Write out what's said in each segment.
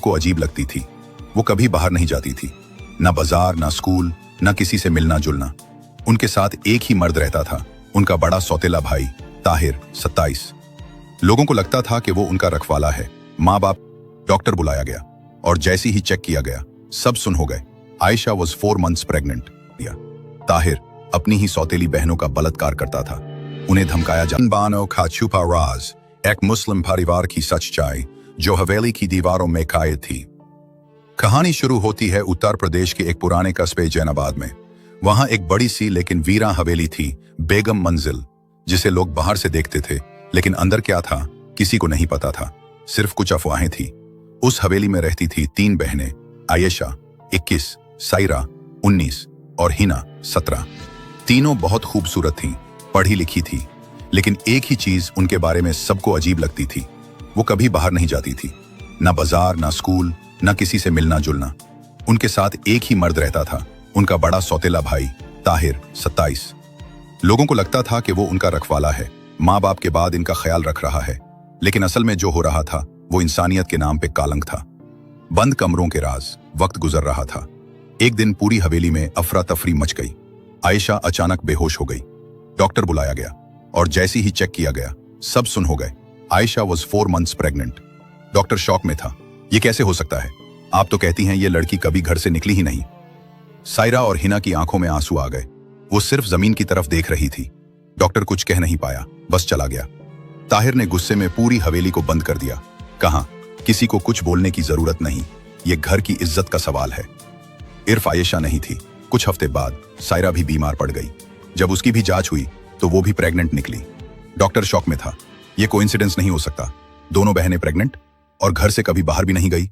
सबको अजीब लगती थी। वो कभी बाहर नहीं जाती थी, ना बाजार, ना स्कूल, ना किसी से मिलना जुलना। उनके साथ एक ही मर्द रहता था, उनका बड़ा सौतेला भाई ताहिर, 27। लोगों को लगता था कि वो उनका रखवाला है। माँ बाप, डॉक्टर बुलाया गया और जैसे ही चेक किया गया सब सुन हो गए। Ayesha was 4 months pregnant. Tahir अपनी ही सौतेली बहनों का बलात्कार करता था, उन्हें धमकाया जा बानो का छुपा राज, एक मुस्लिम परिवार की सच्चाई जो हवेली की दीवारों में कायद थी। कहानी शुरू होती है उत्तर प्रदेश के एक पुराने कस्बे जैनाबाद में। वहां एक बड़ी सी लेकिन वीरान हवेली थी, बेगम मंजिल, जिसे लोग बाहर से देखते थे लेकिन अंदर क्या था किसी को नहीं पता था, सिर्फ कुछ अफवाहें थी। उस हवेली में रहती थी 3 बहनें, आयशा 21, सायरा 19 और हिना 17। तीनों बहुत खूबसूरत थीं, पढ़ी लिखी थी, लेकिन एक ही चीज उनके बारे में सबको अजीब लगती थी, वो कभी बाहर नहीं जाती थी, ना बाजार, ना स्कूल, ना किसी से मिलना जुलना। उनके साथ एक ही मर्द रहता था, उनका बड़ा सौतेला भाई ताहिर, 27। लोगों को लगता था कि वो उनका रखवाला है, माँ बाप के बाद इनका ख्याल रख रहा है, लेकिन असल में जो हो रहा था वो इंसानियत के नाम पे कालंक था। बंद कमरों के राज। वक्त गुजर रहा था। एक दिन पूरी हवेली में अफरा तफरी मच गई। आयशा अचानक बेहोश हो गई। डॉक्टर बुलाया गया और जैसे ही चेक किया गया सब सुन हो गए। Ayesha was 4 months pregnant. Doctor shock में था, ये कैसे हो सकता है? आप तो कहती हैं ये लड़की कभी घर से निकली ही नहीं। सायरा और हिना की आंखों में आंसू आ गए, वो सिर्फ जमीन की तरफ देख रही थी। डॉक्टर कुछ कह नहीं पाया, बस चला गया। ताहिर ने गुस्से में पूरी हवेली को बंद कर दिया, कहा किसी को कुछ बोलने की जरूरत नहीं, ये घर की इज्जत का सवाल है। इर्फ आयशा नहीं थी। कुछ हफ्ते बाद सायरा भी बीमार पड़ गई। जब उसकी भी जांच हुई तो वो भी प्रेग्नेंट निकली। डॉक्टर शॉक में था, ये कोइंसिडेंस नहीं हो सकता, दोनों बहनें प्रेग्नेंट और घर से कभी बाहर भी नहीं गई।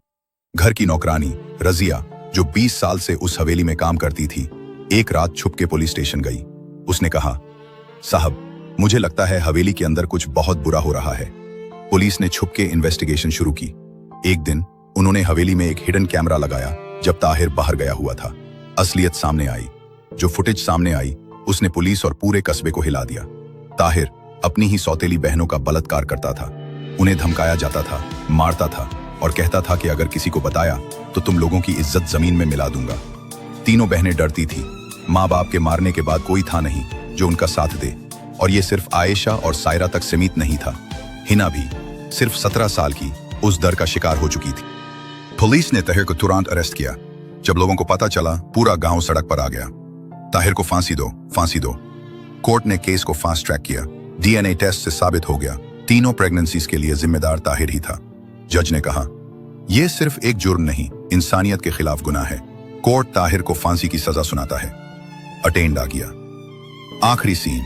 घर की नौकरानी रजिया, जो 20 साल से उस हवेली में काम करती थी, एक रात छुप के पुलिस स्टेशन गई। उसने कहा, साहब मुझे लगता है हवेली के अंदर कुछ बहुत बुरा हो रहा है। पुलिस ने छुप के इन्वेस्टिगेशन शुरू की। एक दिन उन्होंने हवेली में एक हिडन कैमरा लगाया जब ताहिर बाहर गया हुआ था। असलियत सामने आई। जो फुटेज सामने आई उसने पुलिस और पूरे कस्बे को हिला दिया। ताहिर अपनी ही सौतेली बहनों का बलात्कार करता था, उन्हें धमकाया जाता था, मारता था और कहता था कि अगर किसी को बताया तो तुम लोगों की इज्जत जमीन में मिला दूंगा। तीनों बहनें डरती थी। माँ बाप के मारने के बाद कोई था नहीं जो उनका साथ दे, और ये सिर्फ आयशा और सायरा तक सीमित नहीं था। हिना भी सिर्फ 17 साल की उस डर का शिकार हो चुकी थी। पुलिस ने ताहिर को तुरंत अरेस्ट किया। जब लोगों को पता चला पूरा गांव सड़क पर आ गया। ताहिर को फांसी दो, फांसी दो। कोर्ट ने केस को फास्ट ट्रैक किया। DNA टेस्ट से साबित हो गया तीनों प्रेगनेंसीज के लिए जिम्मेदार ताहिर ही था। जज ने कहा, यह सिर्फ एक जुर्म नहीं, इंसानियत के खिलाफ गुनाह है। कोर्ट ताहिर को फांसी की सजा सुनाता है। अटेंड आ गया। आखिरी सीन।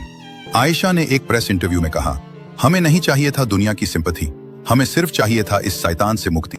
आयशा ने एक प्रेस इंटरव्यू में कहा, हमें नहीं चाहिए था दुनिया की सिंपैथी, हमें सिर्फ चाहिए था इस शैतान से मुक्ति।